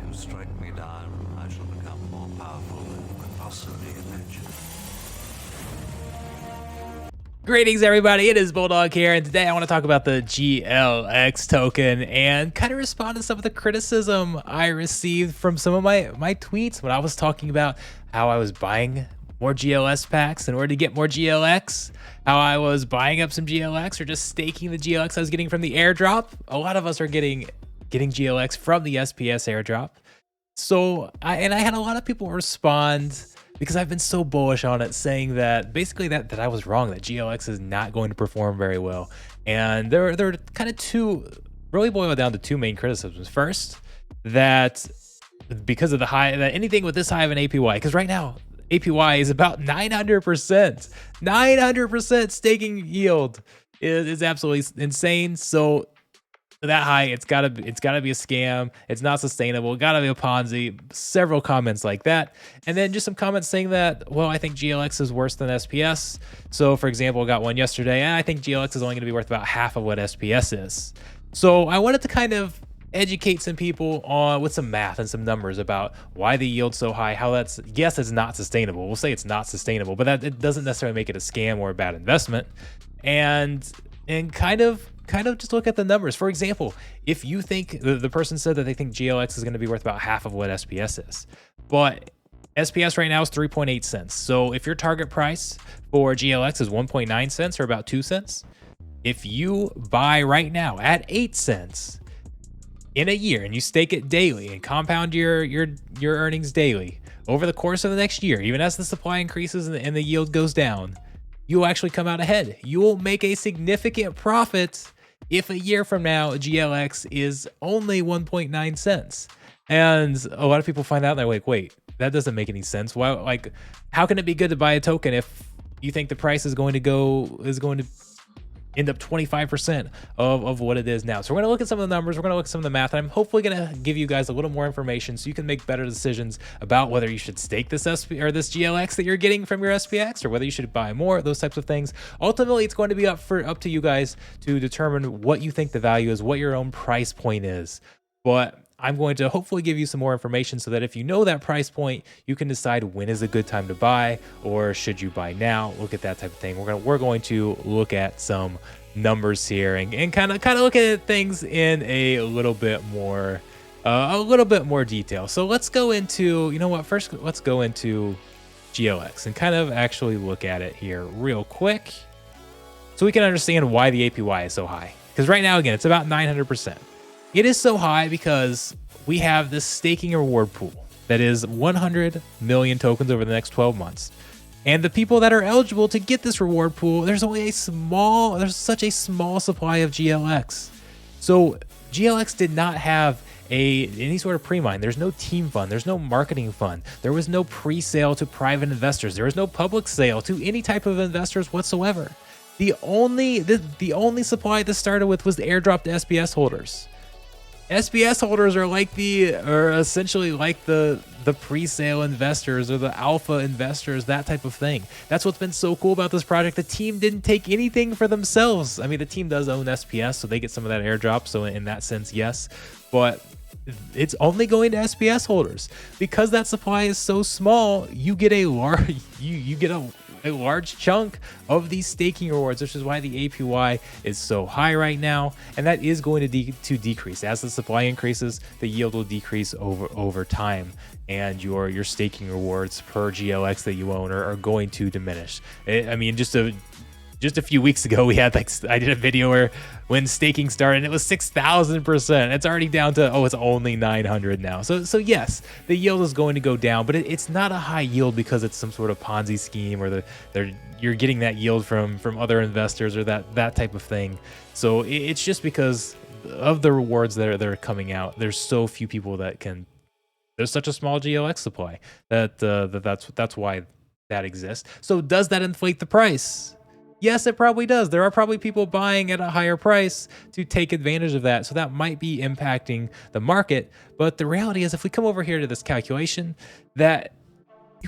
you strike me down, I shall become more powerful than you could possibly imagine. Greetings, everybody. It is Bulldog here, and today I want to talk about the GLX token and kind of respond to some of the criticism I received from some of my tweets when I was talking about how I was buying more GLS packs in order to get more GLX, how I was buying up some GLX or just staking the GLX I was getting from the airdrop. A lot of us are getting GLX from the SPS airdrop. So I had a lot of people respond because I've been so bullish on it, saying that basically that I was wrong, that GLX is not going to perform very well. And there are kind of really boil it down to two main criticisms. First, that because of that anything with this high of an APY, because right now APY is about 900%. 900% staking yield is absolutely insane. So that high, it's gotta be a scam. It's not sustainable. It gotta be a Ponzi. Several comments like that, and then just some comments saying that, well, I think GLX is worse than SPS. So, for example, I got one yesterday, and I think GLX is only going to be worth about half of what SPS is. So, I wanted to kind of educate some people on with some math and some numbers about why the yield's so high. How it's not sustainable. We'll say it's not sustainable, but that it doesn't necessarily make it a scam or a bad investment, and kind of just look at the numbers. For example, if you think the person said that they think GLX is going to be worth about half of what SPS is, but SPS right now is 3.8 cents. So if your target price for GLX is 1.9 cents or about 2 cents, if you buy right now at 8 cents in a year and you stake it daily and compound your earnings daily over the course of the next year, even as the supply increases and the yield goes down, you will actually come out ahead. You will make a significant profit if a year from now GLX is only 1.9 cents. And a lot of people find out and they're like, wait, that doesn't make any sense. Why, like, how can it be good to buy a token if you think the price is going to end up 25% of what it is now? So we're going to look at some of the numbers. We're going to look at some of the math. And I'm hopefully going to give you guys a little more information so you can make better decisions about whether you should stake this SP or this GLX that you're getting from your SPX, or whether you should buy more, those types of things. Ultimately, it's going to be up to you guys to determine what you think the value is, what your own price point is. But I'm going to hopefully give you some more information so that if you know that price point, you can decide when is a good time to buy, or should you buy now. Look at that type of thing. We're going to look at some numbers here and kind of look at things in a little bit more detail. So let's go into, first let's go into GLX and kind of actually look at it here real quick so we can understand why the APY is so high. Because right now, again, it's about 900%. It is so high because we have this staking reward pool that is 100 million tokens over the next 12 months. And the people that are eligible to get this reward pool, there's such a small supply of GLX. So GLX did not have any sort of pre-mine. There's no team fund. There's no marketing fund. There was no pre-sale to private investors. There was no public sale to any type of investors whatsoever. The only supply this started with was the airdrop to SPS holders. SPS holders are essentially like the pre-sale investors or the alpha investors, that type of thing. That's what's been so cool about this project. The team didn't take anything for themselves. I mean, the team does own SPS, so they get some of that airdrop. So in that sense, yes, but it's only going to SPS holders. Because that supply is so small, you get a large chunk of these staking rewards, which is why the APY is so high right now, and that is going to decrease as the supply increases. The yield will decrease over time, and your staking rewards per GLX that you own are going to diminish. I mean, just a few weeks ago, we had I did a video where when staking started, it was 6,000%. It's already down to, it's only 900 now. So yes, the yield is going to go down, but it's not a high yield because it's some sort of Ponzi scheme, or you're getting that yield from other investors or that type of thing. So it's just because of the rewards that are coming out. There's so few people that can. There's such a small GLX supply that's why that exists. So does that inflate the price? Yes, it probably does. There are probably people buying at a higher price to take advantage of that. So that might be impacting the market. But the reality is, if we come over here to this calculation, that the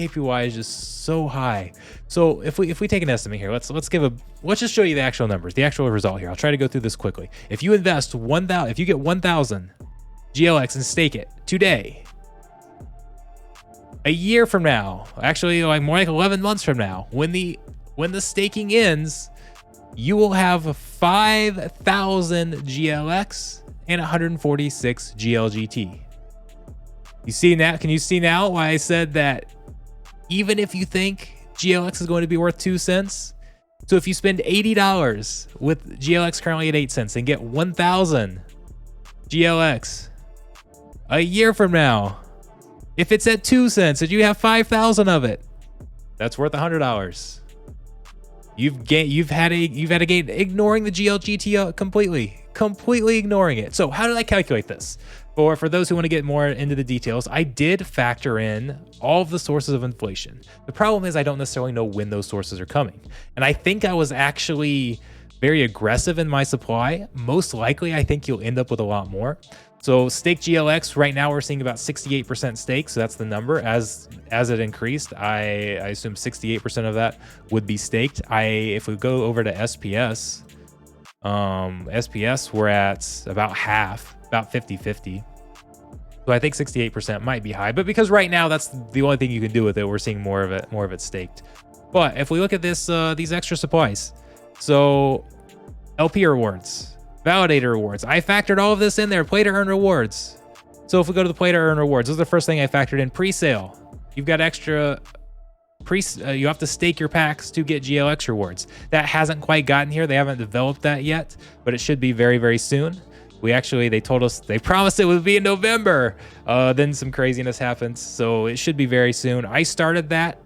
APY is just so high. So if we take an estimate here, let's just show you the actual numbers, the actual result here. I'll try to go through this quickly. If you invest 1,000, if you get 1,000 GLX and stake it today, a year from now, actually like more like 11 months from now, when the staking ends, you will have 5,000 GLX and 146 GLGT. You see now? Can you see now why I said that even if you think GLX is going to be worth 2 cents, so if you spend $80 with GLX currently at 8 cents and get 1,000 GLX a year from now, if it's at 2 cents and you have 5,000 of it, that's worth $100. You've had a gain ignoring the GLGT completely ignoring it. So how did I calculate this? For those who want to get more into the details, I did factor in all of the sources of inflation. The problem is I don't necessarily know when those sources are coming. And I think I was actually very aggressive in my supply. Most likely, I think you'll end up with a lot more. So stake GLX, right now we're seeing about 68% stake. So that's the number. As it increased, I assume 68% of that would be staked. If we go over to SPS, SPS we're at about half, about 50-50. So I think 68% might be high, but because right now that's the only thing you can do with it, we're seeing more of it staked. But if we look at this, these extra supplies, so LP rewards, validator rewards, I factored all of this in there. Play to earn rewards. So if we go to the play to earn rewards, this is the first thing I factored in. Pre-sale, you've got extra. You have to stake your packs to get GLX rewards. That hasn't quite gotten here. They haven't developed that yet, but it should be very, very soon. They told us, they promised it would be in November. Then some craziness happened. So it should be very soon. I started that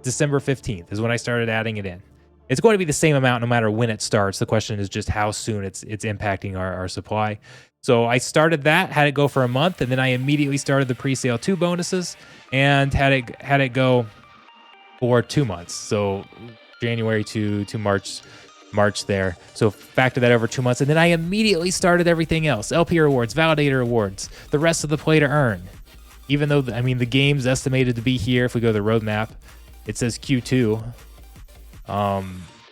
December 15th is when I started adding it in. It's going to be the same amount no matter when it starts. The question is just how soon it's impacting our supply. So I started that, had it go for a month, and then I immediately started the pre-sale 2 bonuses and had it go for 2 months. So January to March there. So factor that over 2 months. And then I immediately started everything else. LP rewards, validator rewards, the rest of the play to earn. Even though, the game's estimated to be here. If we go to the roadmap, it says Q2.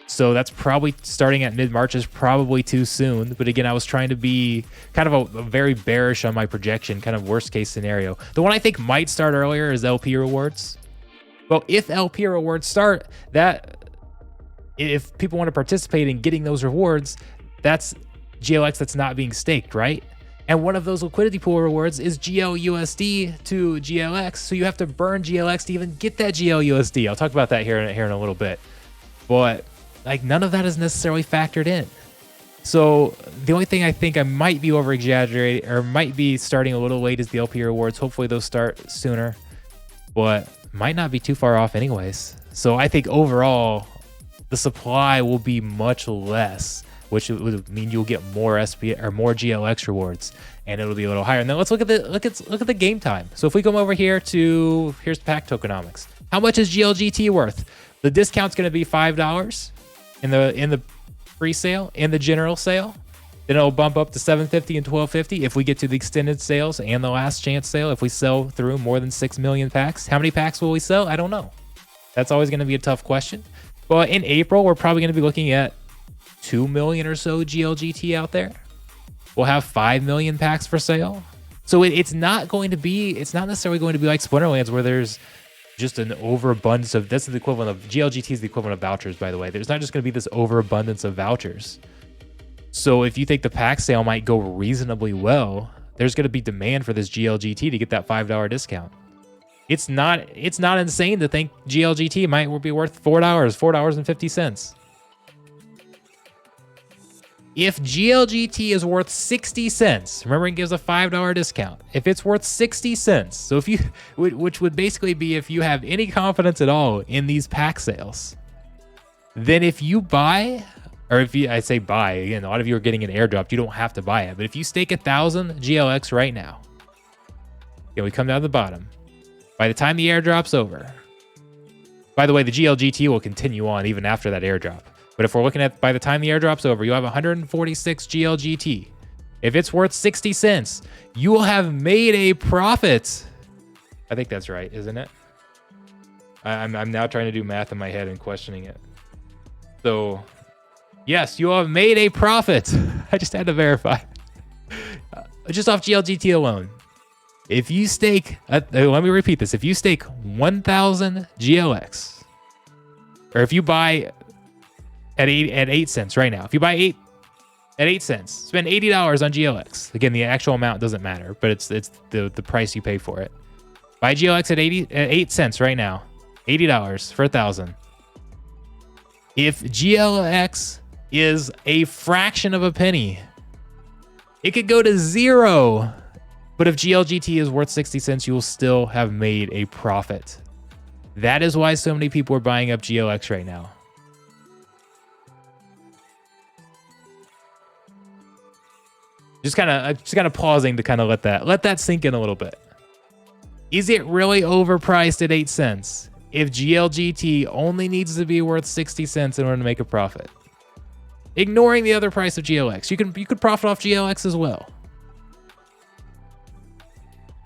So that's probably starting at mid-March is probably too soon. But again, I was trying to be kind of a very bearish on my projection, kind of worst case scenario. The one I think might start earlier is LP rewards. Well, if LP rewards start, if people want to participate in getting those rewards, that's GLX that's not being staked, right? And one of those liquidity pool rewards is GLUSD to GLX. So you have to burn GLX to even get that GLUSD. I'll talk about that here in a little bit. But none of that is necessarily factored in. So the only thing I think I might be over exaggerating or might be starting a little late is the LP rewards. Hopefully those start sooner, but might not be too far off anyways. So I think overall, the supply will be much less, which would mean you'll get more SP or more GLX rewards, and it'll be a little higher. And then let's look at the game time. So if we come over here to here's pack tokenomics. How much is GLGT worth? The discount's going to be $5 in the pre-sale, in the general sale. Then it'll bump up to $7.50 and $12.50 if we get to the extended sales and the last chance sale. If we sell through more than 6 million packs, how many packs will we sell? I don't know. That's always going to be a tough question. But in April, we're probably going to be looking at 2 million or so GLGT out there. We'll have 5 million packs for sale. So it's not necessarily going to be like Splinterlands where there's just an overabundance of, that's the equivalent of, GLGT is the equivalent of vouchers, by the way. There's not just going to be this overabundance of vouchers. So if you think the pack sale might go reasonably well, there's going to be demand for this GLGT to get that $5 discount. It's not insane to think GLGT might be worth $4.50. If GLGT is worth 60 cents, remember it gives a $5 discount. If it's worth 60 cents, so which would basically be if you have any confidence at all in these pack sales, then if you buy, or I say buy, again, a lot of you are getting an airdrop, you don't have to buy it, but if you stake 1,000 GLX right now, we come down to the bottom. By the time the airdrop's over, by the way, the GLGT will continue on even after that airdrop. But if we're looking at by the time the airdrop's over, you'll have 146 GLGT. If it's worth 60 cents, you will have made a profit. I think that's right, isn't it? I'm now trying to do math in my head and questioning it. So, yes, you have made a profit. I just had to verify. just off GLGT alone, if you stake, let me repeat this. If you stake 1,000 GLX, or if you buy at 8 cents right now, if you buy at 8 cents, spend $80 on GLX. Again, the actual amount doesn't matter, but it's the price you pay for it. Buy GLX at 8 cents right now, $80 for 1,000. If GLX is a fraction of a penny, it could go to 0. But if GLGT is worth 60 cents, you will still have made a profit. That is why so many people are buying up GLX right now. Just kind of pausing to kind of let that sink in a little bit. Is it really overpriced at 8 cents if GLGT only needs to be worth 60 cents in order to make a profit? Ignoring the other price of GLX, you could profit off GLX as well.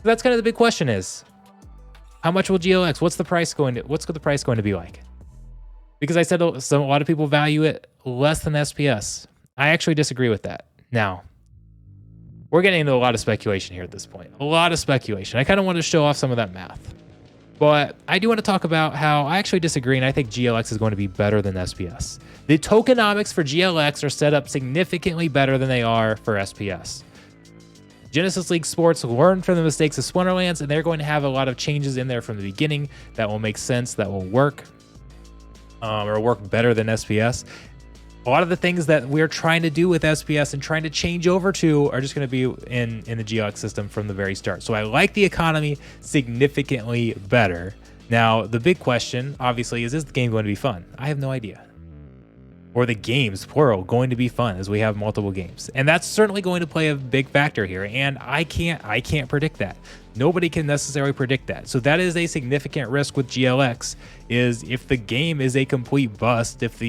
That's kind of the big question is, how much will GLX? What's the price going to be like? Because I said a lot of people value it less than SPS. I actually disagree with that. Now, we're getting into a lot of speculation here at this point. A lot of speculation. I kind of want to show off some of that math. But I do want to talk about how I actually disagree, and I think GLX is going to be better than SPS. The tokenomics for GLX are set up significantly better than they are for SPS. Genesis League Sports learned from the mistakes of Splinterlands, and they're going to have a lot of changes in there from the beginning that will make sense, that will work, or work better than SPS. A lot of the things that we're trying to do with SPS and trying to change over to are just going to be in the GLX system from the very start. So I like the economy significantly better. Now, the big question, obviously, is the game going to be fun? I have no idea. Or the games, plural, going to be fun as we have multiple games. And that's certainly going to play a big factor here. And I can't predict that. Nobody can necessarily predict that. So that is a significant risk with GLX, is if the game is a complete bust, if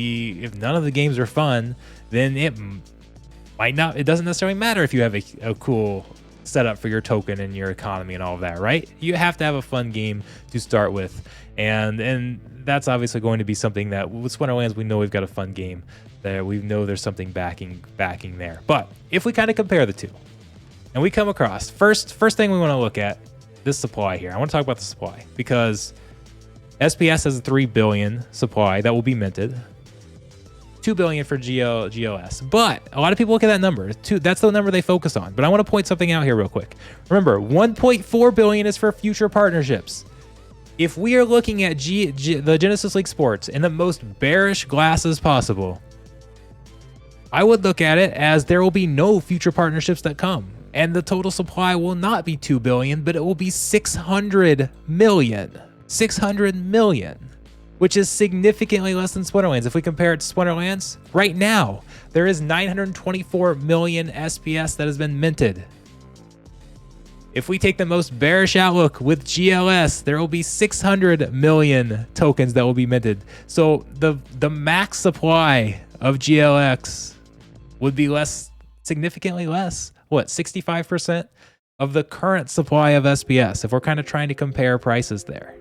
none of the games are fun, then it doesn't necessarily matter if you have a cool setup for your token and your economy and all of that, right? You have to have a fun game to start with. And that's obviously going to be something that with Splinterlands, we know we've got a fun game there. We know there's something backing there. But if we kind of compare the two, and we come across, first thing we want to look at, this supply here. I want to talk about the supply because SPS has a 3 billion supply that will be minted. 2 billion for GLS. But a lot of people look at that number. That's the number they focus on. But I want to point something out here real quick. Remember, 1.4 billion is for future partnerships. If we are looking at the Genesis League Sports in the most bearish glasses possible, I would look at it as there will be no future partnerships that come. And the total supply will not be 2 billion, but it will be 600 million. 600 million, which is significantly less than Splinterlands. If we compare it to Splinterlands, right now, there is 924 million SPS that has been minted. If we take the most bearish outlook with GLS, there will be 600 million tokens that will be minted. So the max supply of GLX would be significantly less. What, 65% of the current supply of SPS, if we're kind of trying to compare prices there.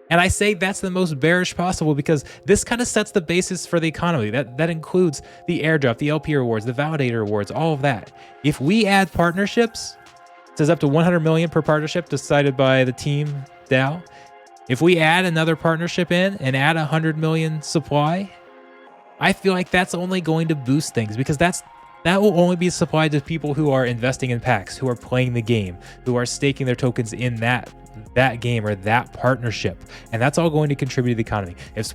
And I say that's the most bearish possible because this kind of sets the basis for the economy. That includes the airdrop, the LP rewards, the validator rewards, all of that. If we add partnerships, it says up to 100 million per partnership decided by the team DAO. If we add another partnership in and add 100 million supply, I feel like that's only going to boost things because that will only be supplied to people who are investing in packs, who are playing the game, who are staking their tokens in that game or that partnership. And that's all going to contribute to the economy. If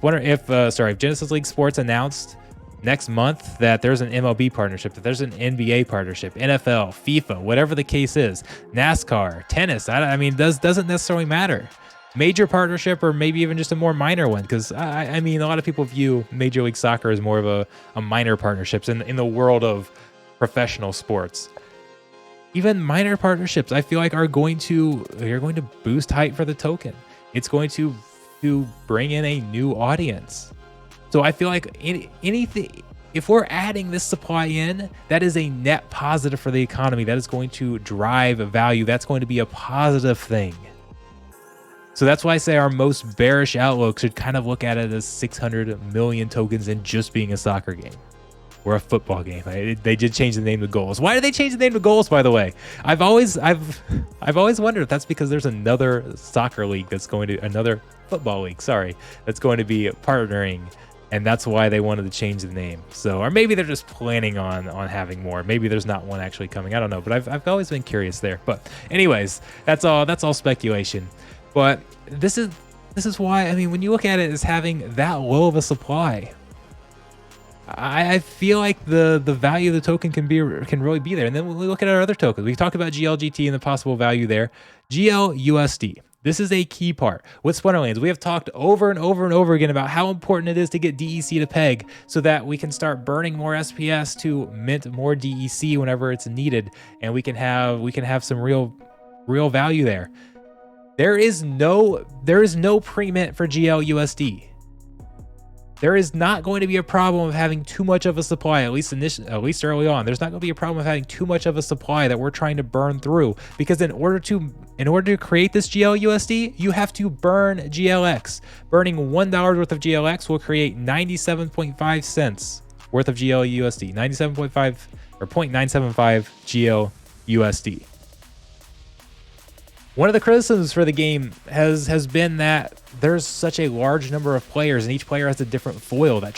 Genesis League Sports announced next month that there's an MLB partnership, that there's an NBA partnership, NFL, FIFA, whatever the case is, NASCAR, tennis, I mean, doesn't necessarily matter. Major partnership or maybe even just a more minor one, because I mean, a lot of people view Major League Soccer as more of a minor partnerships in the world of professional sports. Even minor partnerships, I feel like they're going to boost hype for the token. It's going to bring in a new audience. So I feel like anything, if we're adding this supply in, that is a net positive for the economy. That is going to drive value. That's going to be a positive thing. So that's why I say our most bearish outlook should kind of look at it as 600 million tokens in just being a soccer game. we're a football game. They did change the name to Goals. Why did they change the name to Goals, by the way? I've always wondered if that's because there's another soccer league that's going to, another football league, sorry, that's going to be partnering, and that's why they wanted to change the name. So, or maybe they're just planning on having more. Maybe there's not one actually coming. I don't know, but I've always been curious there. But anyways, that's all speculation. But this is why, I mean, when you look at it as having that low of a supply, I feel like the value of the token can really be there. And then when we look at our other tokens, we talked about GLGT and the possible value there. GLUSD. This is a key part. With Splinterlands, we have talked over and over and over again about how important it is to get DEC to peg so that we can start burning more SPS to mint more DEC whenever it's needed, and we can have some real value there. There is no pre-mint for GLUSD. There is not going to be a problem of having too much of a supply, at least early on. There's not going to be a problem of having too much of a supply that we're trying to burn through, because in order to create this GLUSD, you have to burn GLX. Burning $1 worth of GLX will create 97.5 cents worth of GLUSD. 97.5 or 0.975 GLUSD. One of the criticisms for the game has been that there's such a large number of players, and each player has a different foil, that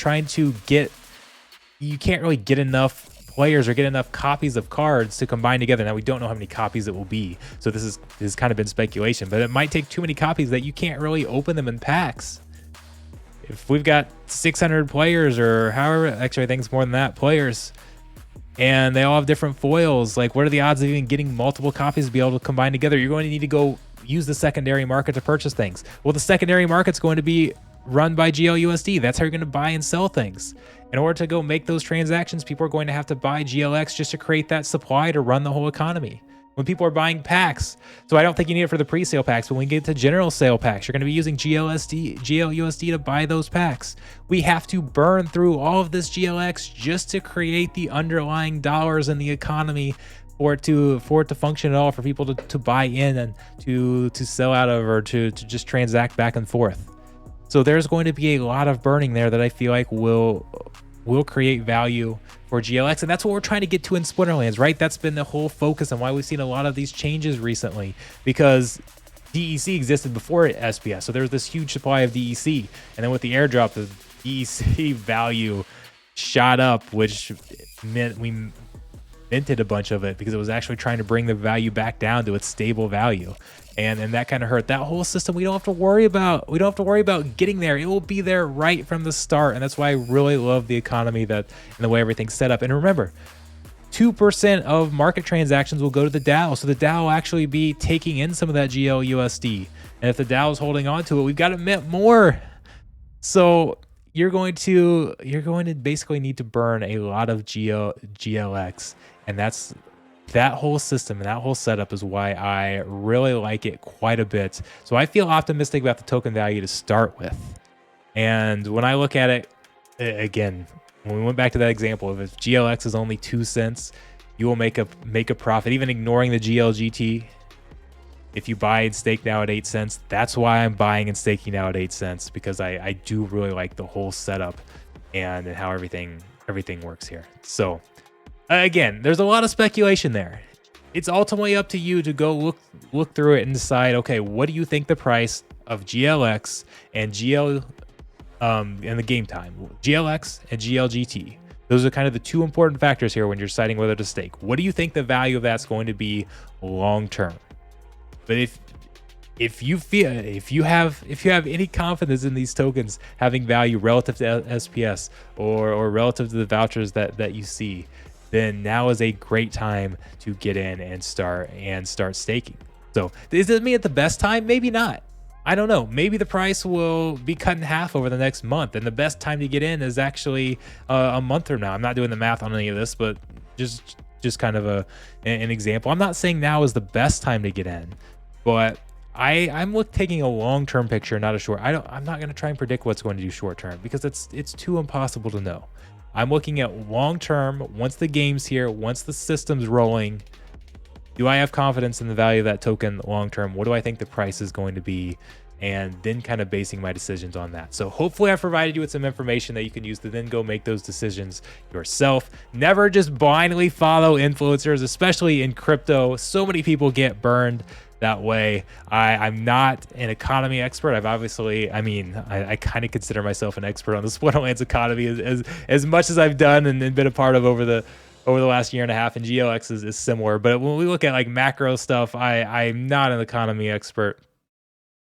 you can't really get enough players or get enough copies of cards to combine together. Now, we don't know how many copies it will be, so this has kind of been speculation, but it might take too many copies that you can't really open them in packs. If we've got 600 players, or however, actually I think it's more than that, players, and they all have different foils, like what are the odds of even getting multiple copies to be able to combine together? You're going to need to go use the secondary market to purchase things. Well, the secondary market's going to be run by GLUSD. That's how you're going to buy and sell things. In order to go make those transactions, people are going to have to buy GLX just to create that supply to run the whole economy. When people are buying packs, so I don't think you need it for the pre-sale packs, but when we get to general sale packs, you're going to be using GLUSD to buy those packs. We have to burn through all of this GLX just to create the underlying dollars in the economy for it to function at all, for people to buy in and to sell out of, or to just transact back and forth. So there's going to be a lot of burning there that I feel like will create value for GLX, and that's what we're trying to get to in Splinterlands, right? That's been the whole focus and why we've seen a lot of these changes recently, because DEC existed before SPS, so there's this huge supply of DEC, and then with the airdrop, the DEC value shot up, which meant we minted a bunch of it because it was actually trying to bring the value back down to its stable value. And that kind of hurt that whole system. We don't have to worry about getting there. It will be there right from the start. And that's why I really love the economy and the way everything's set up. And remember, 2% of market transactions will go to the DAO. So the DAO will actually be taking in some of that GLUSD. And if the DAO is holding on to it, we've got to mint more. So you're going to basically need to burn a lot of GLX. And that whole system and that whole setup is why I really like it quite a bit. So I feel optimistic about the token value to start with. And when I look at it, again, when we went back to that example, if GLX is only 2 cents, you will make a profit, even ignoring the GLGT. If you buy and stake now at 8 cents, that's why I'm buying and staking now at 8 cents, because I do really like the whole setup and how everything works here. So again, there's a lot of speculation there. It's ultimately up to you to go look through it and decide, okay, what do you think the price of GLX and and the game time, GLX and GLGT? Those are kind of the two important factors here when you're deciding whether to stake. What do you think the value of that's going to be long term? But if you have any confidence in these tokens having value relative to SPS or relative to the vouchers that you see, then now is a great time to get in and start staking. So does it mean at the best time? Maybe not. I don't know. Maybe the price will be cut in half over the next month, and the best time to get in is actually a month from now. I'm not doing the math on any of this, but just kind of an example. I'm not saying now is the best time to get in, but I'm taking a long-term picture, not a short. I'm not going to try and predict what's going to do short-term, because it's too impossible to know. I'm looking at long-term. Once the game's here, once the system's rolling, do I have confidence in the value of that token long-term? What do I think the price is going to be and then kind of basing my decisions on that. So hopefully I've provided you with some information that you can use to then go make those decisions yourself. Never just blindly follow influencers, especially in crypto. So many people get burned that way. I'm not an economy expert. I've obviously, I kind of consider myself an expert on the Splinterlands economy as much as I've done and been a part of over the last year and a half, and GLX is similar. But when we look at like macro stuff, I'm not an economy expert.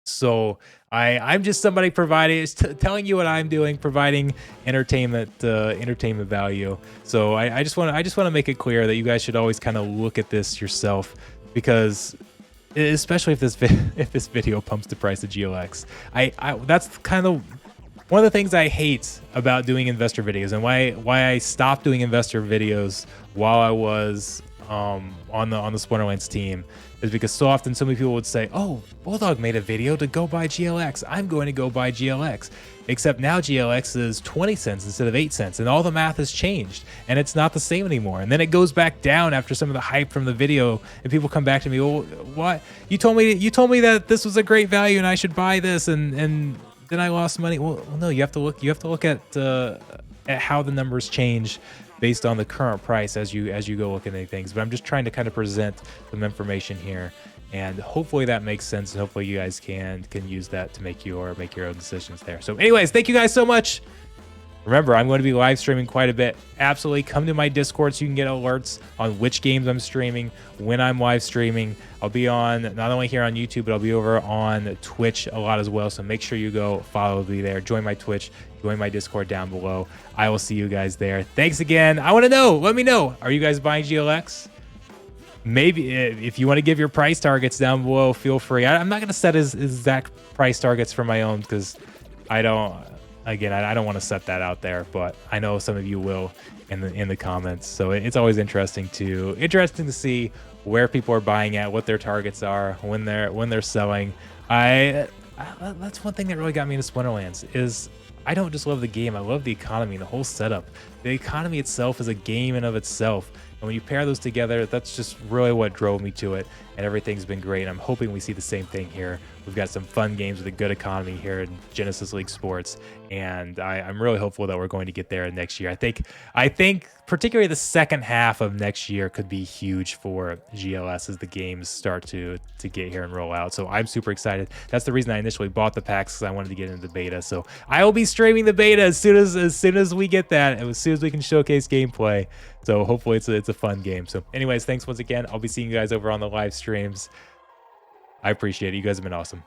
So I'm just somebody providing, telling you what I'm doing, providing entertainment value. So I just want to make it clear that you guys should always kind of look at this yourself, because especially if this video pumps the price of GLX, that's kind of one of the things I hate about doing investor videos, and why I stopped doing investor videos while I was on the Splinterlands team, is because so often so many people would say, oh, Bulldog made a video to go buy GLX. I'm going to go buy GLX. Except now GLX is 20 cents instead of 8 cents, and all the math has changed, and it's not the same anymore. And then it goes back down after some of the hype from the video, and people come back to me, well, what? You told me that this was a great value and I should buy this, and then I lost money. Well, no, you have to look at how the numbers change based on the current price as you go look at things. But I'm just trying to kind of present some information here, and hopefully that makes sense, and hopefully you guys can use that to make your own decisions there. So anyways, thank you guys so much. Remember, I'm going to be live streaming quite a bit. Absolutely come to my Discord so you can get alerts on which games I'm streaming, when I'm live streaming. I'll be on not only here on YouTube, but I'll be over on Twitch a lot as well. So make sure you go follow me there. Join my Twitch, join my Discord down below. I will see you guys there. Thanks again. I want to know, let me know, are you guys buying GLX? Maybe if you want to give your price targets down below, feel free. I'm not going to set exact price targets for my own, because I don't want to set that out there, but I know some of you will in the comments. So it's always interesting to see where people are buying at, what their targets are, when they're selling. That's one thing that really got me into Splinterlands, is I don't just love the game, I love the economy and the whole setup. The economy itself is a game in of itself. And when you pair those together, that's just really what drove me to it, and everything's been great. I'm hoping we see the same thing here. We've got some fun games with a good economy here in Genesis League Sports, and I'm really hopeful that we're going to get there next year. I think particularly the second half of next year could be huge for GLS as the games start to get here and roll out. So I'm super excited. That's the reason I initially bought the packs, because I wanted to get into the beta. So I will be streaming the beta as soon as we get that, and as soon as we can showcase gameplay. So hopefully it's a fun game. So anyways, thanks once again. I'll be seeing you guys over on the live streams. I appreciate it. You guys have been awesome.